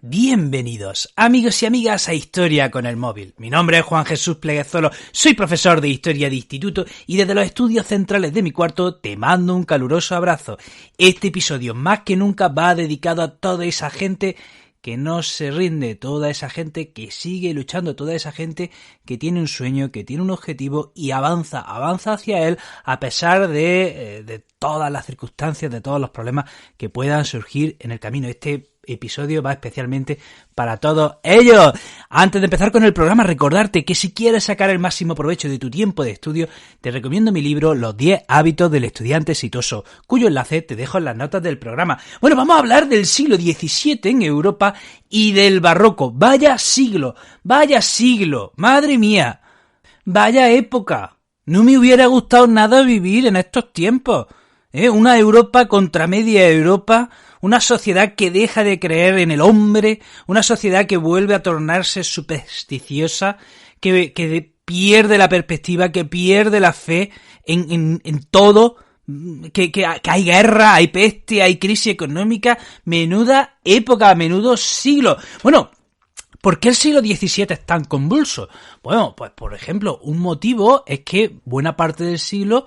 Bienvenidos, amigos y amigas, a Historia con el Móvil. Mi nombre es Juan Jesús Pleguezolo, soy profesor de Historia de Instituto y desde los estudios centrales de mi cuarto te mando un caluroso abrazo. Este episodio más que nunca va dedicado a toda esa gente que no se rinde, toda esa gente que sigue luchando, toda esa gente que tiene un sueño, que tiene un objetivo y avanza hacia él a pesar de todas las circunstancias, de todos los problemas que puedan surgir en el camino. Este episodio va especialmente para todos ellos. Antes de empezar con el programa, recordarte que si quieres sacar el máximo provecho de tu tiempo de estudio, te recomiendo mi libro Los 10 hábitos del estudiante exitoso, cuyo enlace te dejo en las notas del programa. Bueno, vamos a hablar del siglo XVII en Europa y del barroco. Vaya siglo, madre mía, vaya época. No me hubiera gustado nada vivir en estos tiempos. Una Europa contra media Europa, una sociedad que deja de creer en el hombre, una sociedad que vuelve a tornarse supersticiosa, que pierde la perspectiva, que pierde la fe en todo, que hay guerra, hay peste, hay crisis económica, menuda época, menudo siglo. Bueno, ¿por qué el siglo XVII es tan convulso? Bueno, pues por ejemplo, un motivo es que buena parte del siglo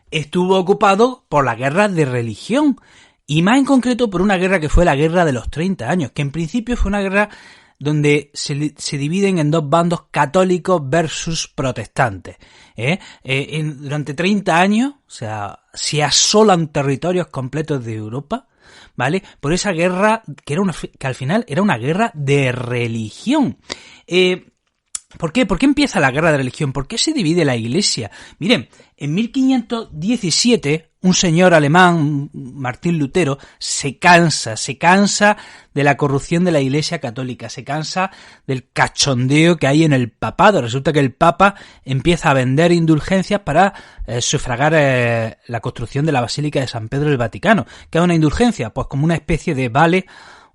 estuvo ocupado por la guerra de religión, y más en concreto por una guerra que fue la Guerra de los 30 años, que en principio fue una guerra donde se dividen en dos bandos, católicos versus protestantes. Durante 30 años, o sea, se asolan territorios completos de Europa, ¿vale? Por esa guerra que al final era una guerra de religión. ¿Por qué? ¿Por qué empieza la guerra de religión? ¿Por qué se divide la Iglesia? Miren, en 1517, un señor alemán, Martín Lutero, se cansa de la corrupción de la Iglesia católica, se cansa del cachondeo que hay en el papado. Resulta que el Papa empieza a vender indulgencias para sufragar la construcción de la Basílica de San Pedro del Vaticano. ¿Qué es una indulgencia? Pues como una especie de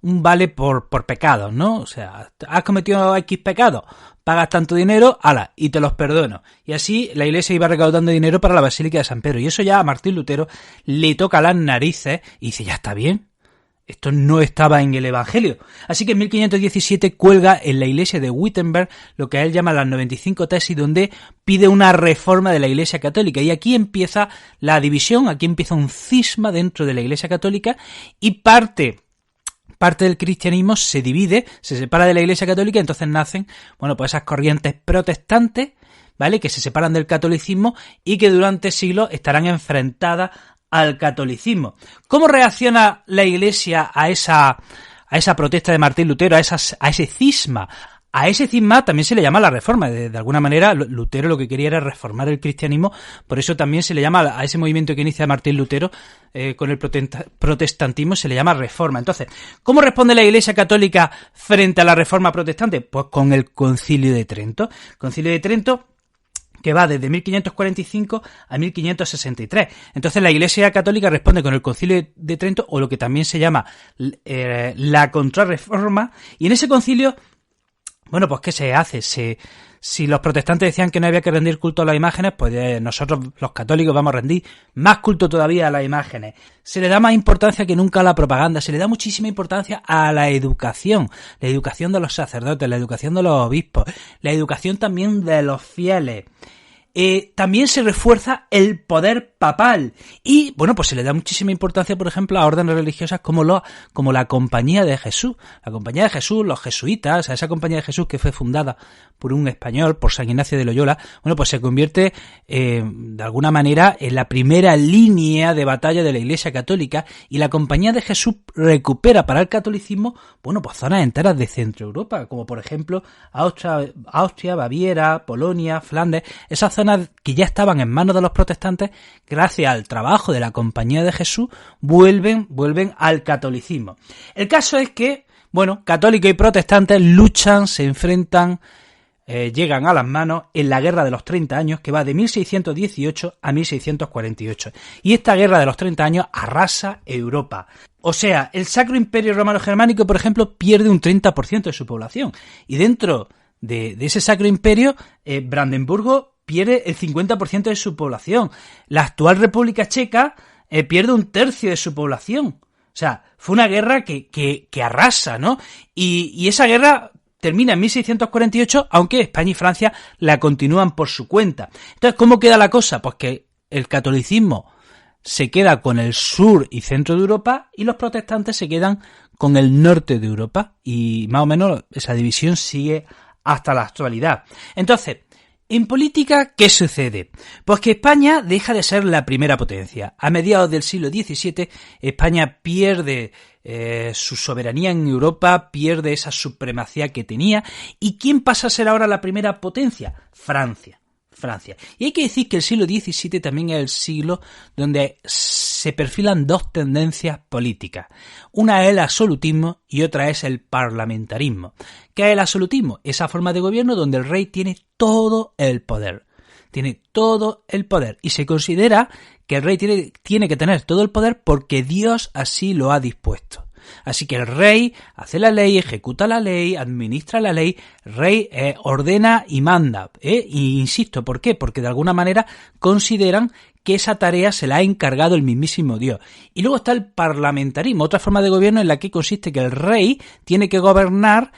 un vale por pecados, ¿no? O sea, has cometido X pecados, pagas tanto dinero, ala, y te los perdono. Y así la Iglesia iba recaudando dinero para la Basílica de San Pedro. Y eso ya a Martín Lutero le toca las narices y dice, ya está bien. Esto no estaba en el Evangelio. Así que en 1517 cuelga en la iglesia de Wittenberg lo que él llama las 95 tesis, donde pide una reforma de la Iglesia Católica. Y aquí empieza la división, aquí empieza un cisma dentro de la Iglesia Católica y parte del cristianismo se divide, se separa de la Iglesia Católica, y entonces nacen, bueno, pues esas corrientes protestantes, ¿vale?, que se separan del catolicismo y que durante siglos estarán enfrentadas al catolicismo. ¿Cómo reacciona la Iglesia a esa protesta de Martín Lutero, a ese cisma? A ese cisma también se le llama la reforma. De alguna manera, Lutero lo que quería era reformar el cristianismo, por eso también se le llama a ese movimiento que inicia Martín Lutero con el protestantismo, se le llama reforma. Entonces, ¿cómo responde la Iglesia Católica frente a la reforma protestante? Pues con el Concilio de Trento. Concilio de Trento, que va desde 1545 a 1563. Entonces la Iglesia Católica responde con el Concilio de Trento, o lo que también se llama la Contrarreforma, y en ese concilio, bueno, pues ¿qué se hace? Si los protestantes decían que no había que rendir culto a las imágenes, pues nosotros los católicos vamos a rendir más culto todavía a las imágenes. Se le da más importancia que nunca a la propaganda, se le da muchísima importancia a la educación de los sacerdotes, la educación de los obispos, la educación también de los fieles. También se refuerza el poder papal y, bueno, pues se le da muchísima importancia, por ejemplo, a órdenes religiosas como la Compañía de Jesús. La Compañía de Jesús, los jesuitas, esa Compañía de Jesús que fue fundada por un español, por San Ignacio de Loyola, bueno, pues se convierte de alguna manera en la primera línea de batalla de la Iglesia Católica, y la Compañía de Jesús recupera para el catolicismo, bueno, pues zonas enteras de Centro Europa, como por ejemplo Austria, Baviera, Polonia, Flandes, esas zonas que ya estaban en manos de los protestantes, gracias al trabajo de la Compañía de Jesús, vuelven al catolicismo. El caso es que, bueno, católicos y protestantes luchan, se enfrentan, llegan a las manos en la Guerra de los 30 años, que va de 1618 a 1648. Y esta Guerra de los 30 años arrasa Europa. O sea, el Sacro Imperio Romano Germánico, por ejemplo, pierde un 30% de su población. Y dentro de ese Sacro Imperio, Brandenburgo pierde el 50% de su población. La actual República Checa pierde un tercio de su población. sea, fue una guerra que arrasa, ¿no? Y esa guerra termina en 1648, aunque España y Francia la continúan por su cuenta. Entonces, ¿cómo queda la cosa? Pues que el catolicismo se queda con el sur y centro de Europa y los protestantes se quedan con el norte de Europa. Y más o menos esa división sigue hasta la actualidad. Entonces, en política, ¿qué sucede? Pues que España deja de ser la primera potencia. A mediados del siglo XVII, España pierde su soberanía en Europa, pierde esa supremacía que tenía. ¿Y quién pasa a ser ahora la primera potencia? Francia. Y hay que decir que el siglo XVII también es el siglo donde se perfilan dos tendencias políticas. Una es el absolutismo y otra es el parlamentarismo. ¿Qué es el absolutismo? Esa forma de gobierno donde el rey tiene todo el poder. Y se considera que el rey tiene que tener todo el poder porque Dios así lo ha dispuesto. Así que el rey hace la ley, ejecuta la ley, administra la ley, el rey ordena y manda. Y insisto, ¿por qué? Porque de alguna manera consideran que esa tarea se la ha encargado el mismísimo Dios. Y luego está el parlamentarismo, otra forma de gobierno en la que consiste que el rey tiene que gobernar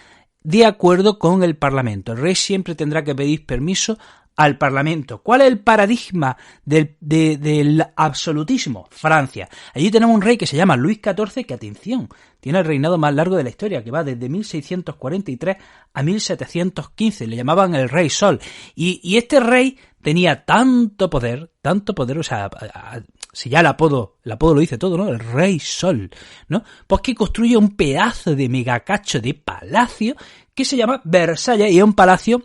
de acuerdo con el Parlamento. El rey siempre tendrá que pedir permiso al Parlamento. ¿Cuál es el paradigma del absolutismo? Francia. Allí tenemos un rey que se llama Luis XIV, que, atención, tiene el reinado más largo de la historia, que va desde 1643 a 1715. Le llamaban el Rey Sol. Y este rey tenía tanto poder, o sea, si ya el apodo lo dice todo, ¿no? El Rey Sol, ¿no? Pues que construye un pedazo de megacacho de palacio que se llama Versalles, y es un palacio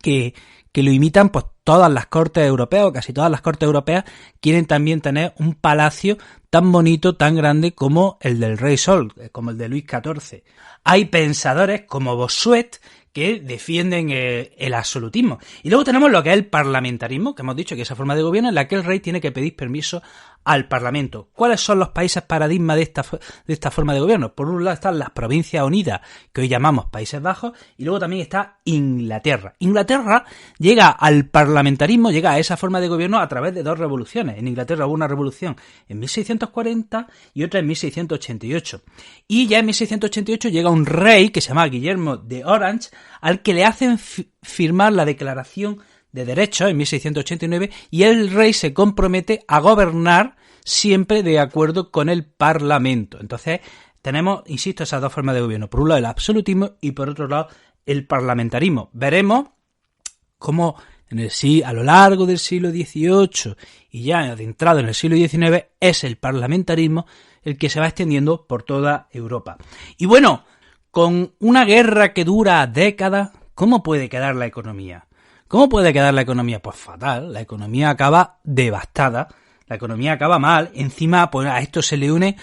que lo imitan pues todas las cortes europeas, o casi todas las cortes europeas quieren también tener un palacio tan bonito, tan grande como el del Rey Sol, como el de Luis XIV. Hay pensadores como Bossuet que defienden el absolutismo. Y luego tenemos lo que es el parlamentarismo, que hemos dicho que es esa forma de gobierno en la que el rey tiene que pedir permiso al Parlamento. ¿Cuáles son los países paradigma de esta forma de gobierno? Por un lado están las Provincias Unidas, que hoy llamamos Países Bajos, y luego también está Inglaterra. Inglaterra llega al parlamentarismo, llega a esa forma de gobierno a través de dos revoluciones. En Inglaterra hubo una revolución en 1640 y otra en 1688. Y ya en 1688 llega un rey que se llama Guillermo de Orange, al que le hacen firmar la Declaración de Derechos en 1689, y el rey se compromete a gobernar siempre de acuerdo con el Parlamento. Entonces tenemos, insisto, esas dos formas de gobierno. Por un lado el absolutismo y por otro lado el parlamentarismo. Veremos cómo a lo largo del siglo XVIII y ya adentrado en el siglo XIX es el parlamentarismo el que se va extendiendo por toda Europa. Y bueno, con una guerra que dura décadas, ¿cómo puede quedar la economía? ¿Cómo puede quedar la economía? Pues fatal, la economía acaba devastada, la economía acaba mal, encima pues a esto se le une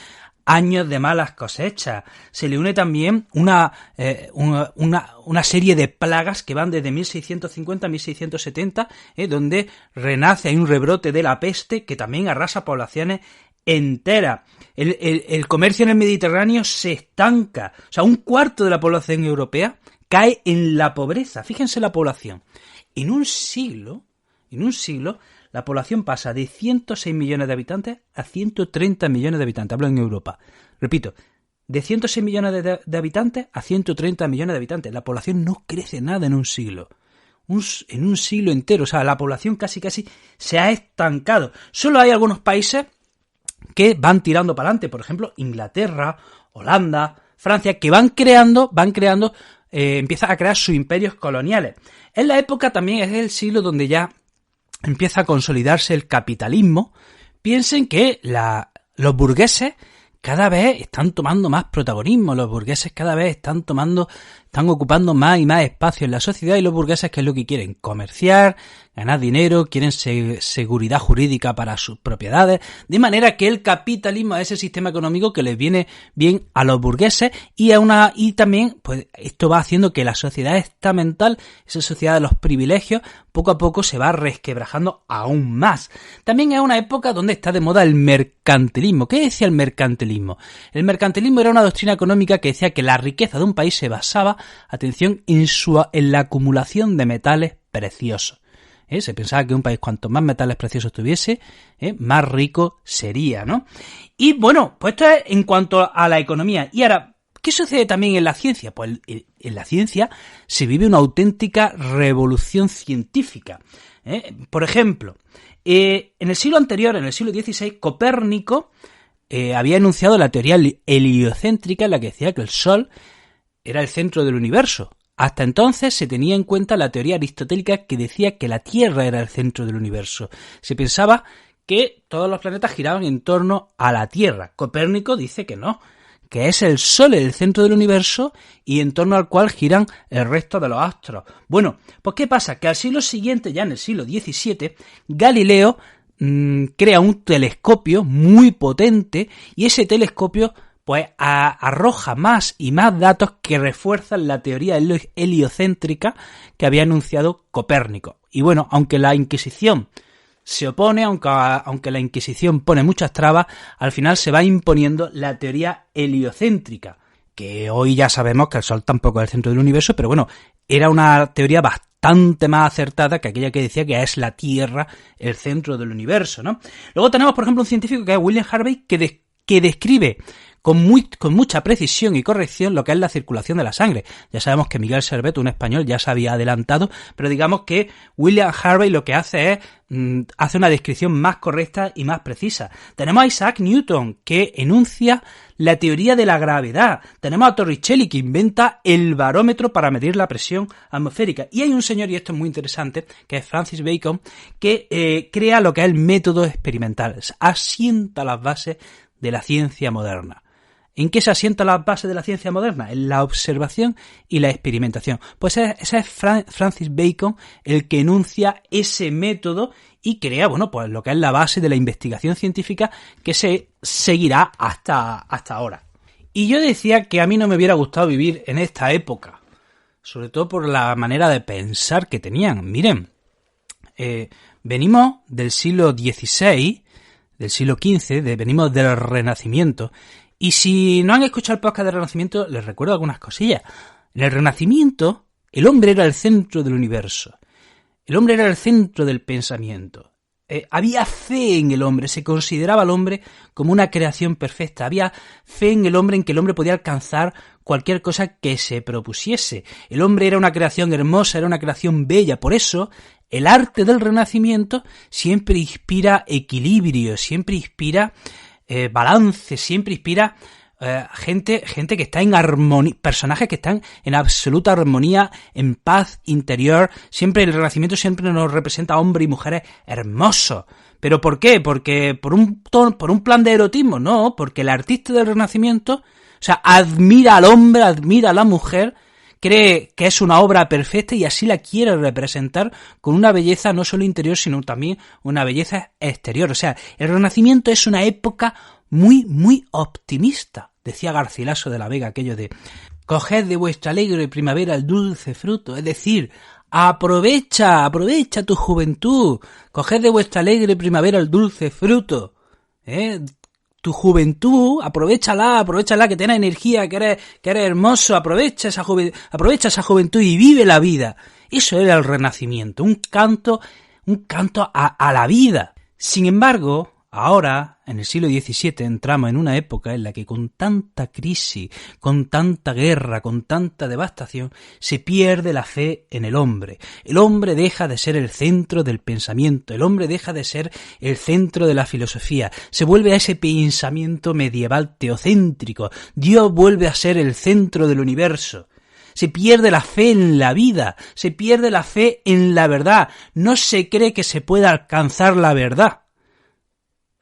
años de malas cosechas, se le une también una serie de plagas que van desde 1650 a 1670, donde renace, hay un rebrote de la peste que también arrasa poblaciones enteras. El comercio en el Mediterráneo se estanca, o sea, un cuarto de la población europea cae en la pobreza. Fíjense la población. En un siglo, la población pasa de 106 millones de habitantes a 130 millones de habitantes. Hablo en Europa. Repito, de 106 millones de habitantes a 130 millones de habitantes. La población no crece nada en un siglo. En un siglo entero. O sea, la población casi se ha estancado. Solo hay algunos países que van tirando para adelante. Por ejemplo, Inglaterra, Holanda, Francia, que van creando, empiezan a crear sus imperios coloniales. En la época también es el siglo donde ya empieza a consolidarse el capitalismo. Piensen que los burgueses cada vez están tomando más protagonismo, los burgueses cada vez están ocupando más y más espacio en la sociedad, y los burgueses, ¿qué es lo que quieren? Comerciar, ganar dinero, quieren seguridad jurídica para sus propiedades, de manera que el capitalismo es ese sistema económico que les viene bien a los burgueses, y también pues esto va haciendo que la sociedad estamental, esa sociedad de los privilegios, poco a poco se va resquebrajando aún más. También es una época donde está de moda el mercantilismo. ¿Qué decía el mercantilismo? El mercantilismo era una doctrina económica que decía que la riqueza de un país se basaba, atención, en la acumulación de metales preciosos. Se pensaba que un país cuanto más metales preciosos tuviese, más rico sería, ¿no? Y bueno, pues esto es en cuanto a la economía. Y ahora, ¿qué sucede también en la ciencia? Pues en la ciencia se vive una auténtica revolución científica. Por ejemplo, en el siglo anterior, en el siglo XVI, Copérnico había enunciado la teoría heliocéntrica, en la que decía que el Sol era el centro del universo. Hasta entonces se tenía en cuenta la teoría aristotélica que decía que la Tierra era el centro del universo. Se pensaba que todos los planetas giraban en torno a la Tierra. Copérnico dice que no, que es el Sol el centro del universo y en torno al cual giran el resto de los astros. Bueno, pues ¿qué pasa? Que al siglo siguiente, ya en el siglo XVII, Galileo crea un telescopio muy potente y ese telescopio pues arroja más y más datos que refuerzan la teoría heliocéntrica que había enunciado Copérnico. Y bueno, aunque la Inquisición se opone, aunque la Inquisición pone muchas trabas, al final se va imponiendo la teoría heliocéntrica, que hoy ya sabemos que el Sol tampoco es el centro del universo, pero bueno, era una teoría bastante más acertada que aquella que decía que es la Tierra el centro del universo, ¿no? Luego tenemos, por ejemplo, un científico que es William Harvey, que describe con mucha precisión y corrección lo que es la circulación de la sangre. Ya sabemos que Miguel Servet, un español, ya se había adelantado, pero digamos que William Harvey lo que hace es hace una descripción más correcta y más precisa. Tenemos a Isaac Newton, que enuncia la teoría de la gravedad. Tenemos a Torricelli, que inventa el barómetro para medir la presión atmosférica. Y hay un señor, y esto es muy interesante, que es Francis Bacon, que crea lo que es el método experimental. Asienta las bases de la ciencia moderna. ¿En qué se asienta la base de la ciencia moderna? En la observación y la experimentación. Pues ese es Francis Bacon el que enuncia ese método y crea, bueno, pues lo que es la base de la investigación científica que se seguirá hasta ahora. Y yo decía que a mí no me hubiera gustado vivir en esta época, sobre todo por la manera de pensar que tenían. Miren, venimos del siglo XVI, del siglo XV, venimos del Renacimiento. Y si no han escuchado el podcast del Renacimiento, les recuerdo algunas cosillas. En el Renacimiento, el hombre era el centro del universo. El hombre era el centro del pensamiento. Había fe en el hombre, se consideraba al hombre como una creación perfecta. Había fe en que el hombre podía alcanzar cualquier cosa que se propusiese. El hombre era una creación hermosa, era una creación bella. Por eso, el arte del Renacimiento siempre inspira equilibrio, siempre inspira balance, siempre inspira gente que está en armonía, personajes que están en absoluta armonía, en paz interior. Siempre el Renacimiento siempre nos representa a hombres y mujeres hermosos. ¿Pero por qué? Porque por un plan de erotismo, no, porque el artista del Renacimiento, o sea, admira al hombre, admira a la mujer, cree que es una obra perfecta y así la quiere representar con una belleza no solo interior, sino también una belleza exterior. O sea, el Renacimiento es una época muy, muy optimista. Decía Garcilaso de la Vega aquello de coged de vuestra alegre primavera el dulce fruto, es decir, aprovecha tu juventud, coged de vuestra alegre primavera el dulce fruto, tu juventud, aprovechala que tienes energía, que eres hermoso, aprovecha esa juventud y vive la vida. Eso era el Renacimiento, un canto a la vida. Sin embargo, ahora, en el siglo XVII, entramos en una época en la que con tanta crisis, con tanta guerra, con tanta devastación, se pierde la fe en el hombre. El hombre deja de ser el centro del pensamiento, el hombre deja de ser el centro de la filosofía, se vuelve a ese pensamiento medieval teocéntrico. Dios vuelve a ser el centro del universo. Se pierde la fe en la vida, se pierde la fe en la verdad, no se cree que se pueda alcanzar la verdad.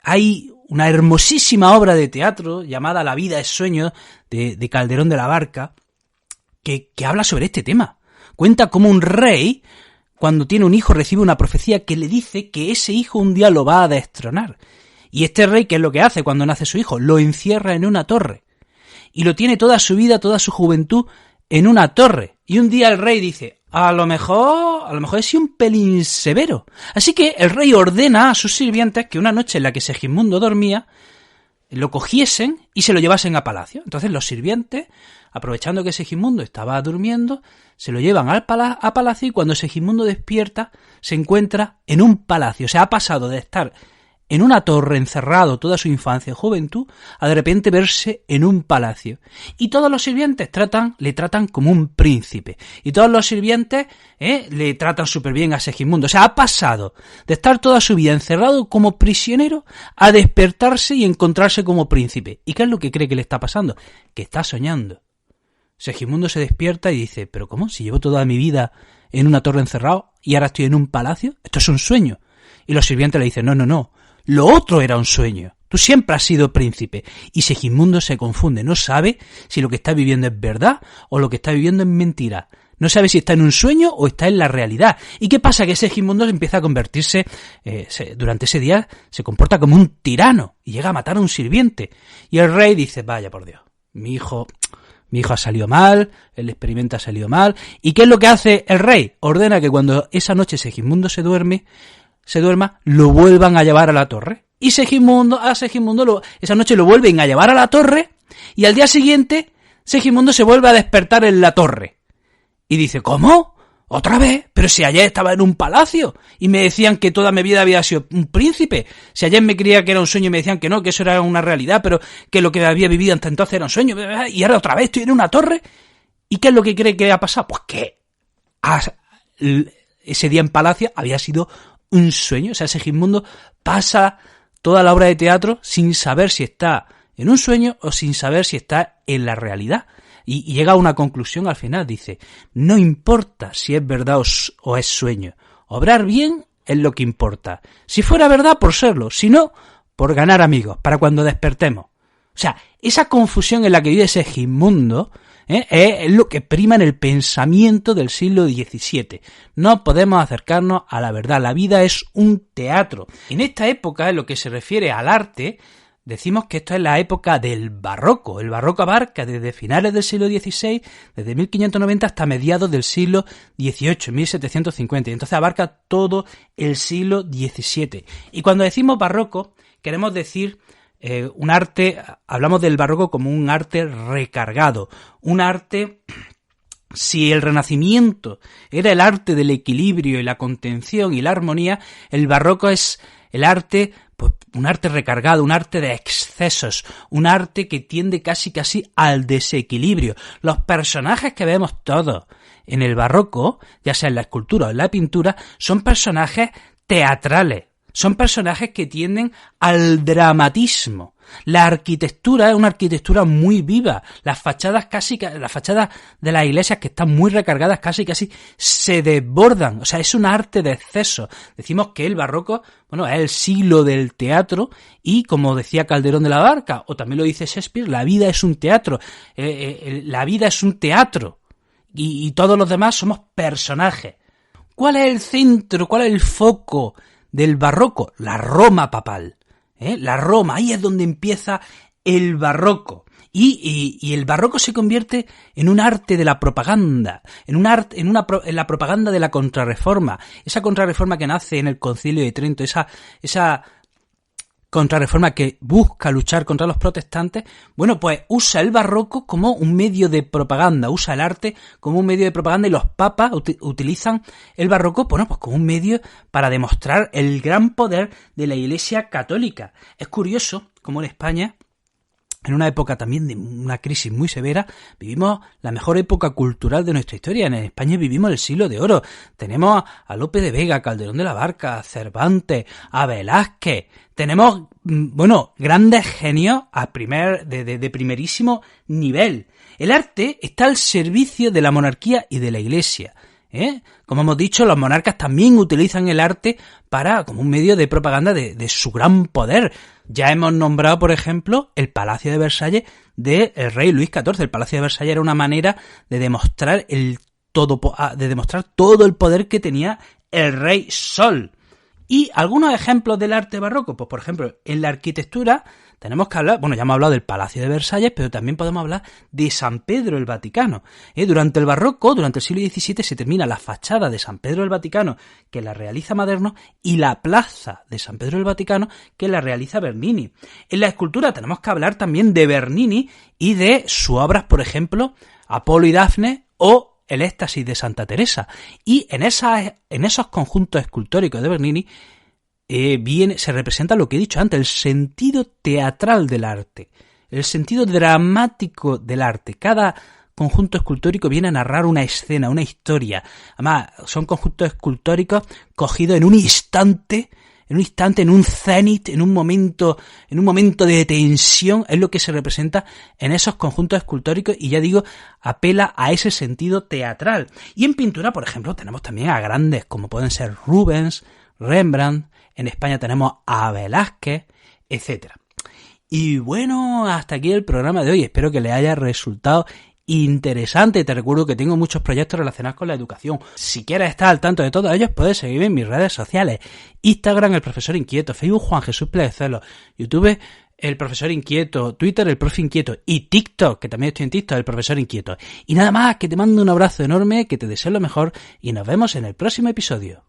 Hay una hermosísima obra de teatro llamada La vida es sueño, de Calderón de la Barca, que habla sobre este tema. Cuenta cómo un rey, cuando tiene un hijo, recibe una profecía que le dice que ese hijo un día lo va a destronar. Y este rey, ¿qué es lo que hace cuando nace su hijo? Lo encierra en una torre. Y lo tiene toda su vida, toda su juventud, en una torre. Y un día el rey dice, a lo mejor he sido un pelín severo. Así que el rey ordena a sus sirvientes que una noche en la que Segismundo dormía, lo cogiesen y se lo llevasen a palacio. Entonces los sirvientes, aprovechando que Segismundo estaba durmiendo, se lo llevan a palacio, y cuando Segismundo despierta se encuentra en un palacio. O sea, ha pasado de estar en una torre encerrado toda su infancia y juventud a de repente verse en un palacio. Y todos los sirvientes le tratan como un príncipe. Y todos los sirvientes le tratan súper bien a Segismundo. O sea, ha pasado de estar toda su vida encerrado como prisionero a despertarse y encontrarse como príncipe. ¿Y qué es lo que cree que le está pasando? Que está soñando. Segismundo se despierta y dice, ¿pero cómo? Si llevo toda mi vida en una torre encerrado y ahora estoy en un palacio, esto es un sueño. Y los sirvientes le dicen, no, lo otro era un sueño. Tú siempre has sido príncipe. Y Segismundo se confunde, no sabe si lo que está viviendo es verdad o lo que está viviendo es mentira. No sabe si está en un sueño o está en la realidad. ¿Y qué pasa? Que Segismundo empieza a convertirse, durante ese día se comporta como un tirano y llega a matar a un sirviente. Y el rey dice, vaya por Dios, mi hijo ha salido mal, el experimento ha salido mal. ¿Y qué es lo que hace el rey? Ordena que cuando esa noche Segismundo se duerma, lo vuelvan a llevar a la torre. Y Segismundo esa noche lo vuelven a llevar a la torre, y al día siguiente Segismundo se vuelve a despertar en la torre. Y dice, ¿cómo? ¿Otra vez? Pero si ayer estaba en un palacio y me decían que toda mi vida había sido un príncipe. Si ayer me creía que era un sueño y me decían que no, que eso era una realidad, pero que lo que había vivido hasta entonces era un sueño. Y ahora otra vez estoy en una torre. ¿Y qué es lo que cree que ha pasado? Pues que ese día en palacio había sido un sueño. O sea, Segismundo pasa toda la obra de teatro sin saber si está en un sueño o sin saber si está en la realidad. Y llega a una conclusión al final, dice, no importa si es verdad o es sueño, obrar bien es lo que importa. Si fuera verdad, por serlo, si no, por ganar amigos, para cuando despertemos. O sea, esa confusión en la que vive Segismundo es lo que prima en el pensamiento del siglo XVII. No podemos acercarnos a la verdad, la vida es un teatro. En esta época, en lo que se refiere al arte, decimos que esto es la época del barroco. El barroco abarca desde finales del siglo XVI, desde 1590 hasta mediados del siglo XVIII, 1750. Y entonces abarca todo el siglo XVII. Y cuando decimos barroco, queremos decir un arte, hablamos del barroco como un arte recargado. Un arte, si el Renacimiento era el arte del equilibrio y la contención y la armonía, el barroco es el arte, pues un arte recargado, un arte de excesos, un arte que tiende casi al desequilibrio. Los personajes que vemos todos en el barroco, ya sea en la escultura o en la pintura, son personajes teatrales, son personajes que tienden al dramatismo. La arquitectura es una arquitectura muy viva. Las fachadas de las iglesias, que están muy recargadas, casi se desbordan. O sea, es un arte de exceso. Decimos que el barroco, es el siglo del teatro, y como decía Calderón de la Barca, o también lo dice Shakespeare, la vida es un teatro. La vida es un teatro. Y todos los demás somos personajes. ¿Cuál es el centro? ¿Cuál es el foco del barroco? La Roma papal. La Roma, ahí es donde empieza el barroco. Y el barroco se convierte en un arte de la propaganda, en la propaganda de la Contrarreforma. Esa Contrarreforma que nace en el Concilio de Trento, esa Contrarreforma que busca luchar contra los protestantes, pues usa el barroco como un medio de propaganda, usa el arte como un medio de propaganda, y los papas utilizan el barroco, pues como un medio para demostrar el gran poder de la Iglesia católica. Es curioso cómo en España, en una época también de una crisis muy severa, vivimos la mejor época cultural de nuestra historia. En España vivimos el siglo de oro. Tenemos a Lope de Vega, a Calderón de la Barca, a Cervantes, a Velázquez. Tenemos, grandes genios de primerísimo nivel. El arte está al servicio de la monarquía y de la Iglesia. Como hemos dicho, los monarcas también utilizan el arte como un medio de propaganda de su gran poder. Ya hemos nombrado, por ejemplo, el Palacio de Versalles del rey Luis XIV. El Palacio de Versalles era una manera de demostrar todo el poder que tenía el rey Sol. Y algunos ejemplos del arte barroco, pues por ejemplo, en la arquitectura tenemos que hablar, bueno, ya hemos hablado del Palacio de Versalles, pero también podemos hablar de San Pedro el Vaticano. Durante el Barroco, durante el siglo XVII, se termina la fachada de San Pedro el Vaticano, que la realiza Maderno, y la plaza de San Pedro el Vaticano, que la realiza Bernini. En la escultura tenemos que hablar también de Bernini y de sus obras, por ejemplo, Apolo y Dafne o El éxtasis de Santa Teresa. Y en esos conjuntos escultóricos de Bernini se representa lo que he dicho antes, el sentido teatral del arte, el sentido dramático del arte. Cada conjunto escultórico viene a narrar una escena, una historia. Además, son conjuntos escultóricos cogidos en un instante, en un cenit, en un momento de tensión. Es lo que se representa en esos conjuntos escultóricos y, ya digo, apela a ese sentido teatral. Y en pintura, por ejemplo, tenemos también a grandes como pueden ser Rubens, Rembrandt. En España tenemos a Velázquez, etc. Y bueno, hasta aquí el programa de hoy. Espero que les haya resultado interesante. Te recuerdo que tengo muchos proyectos relacionados con la educación. Si quieres estar al tanto de todos ellos, puedes seguirme en mis redes sociales. Instagram, El Profesor Inquieto. Facebook, Juan Jesús Pleguezolo. YouTube, El Profesor Inquieto. Twitter, El Profe Inquieto. Y TikTok, que también estoy en TikTok, El Profesor Inquieto. Y nada más, que te mando un abrazo enorme, que te deseo lo mejor y nos vemos en el próximo episodio.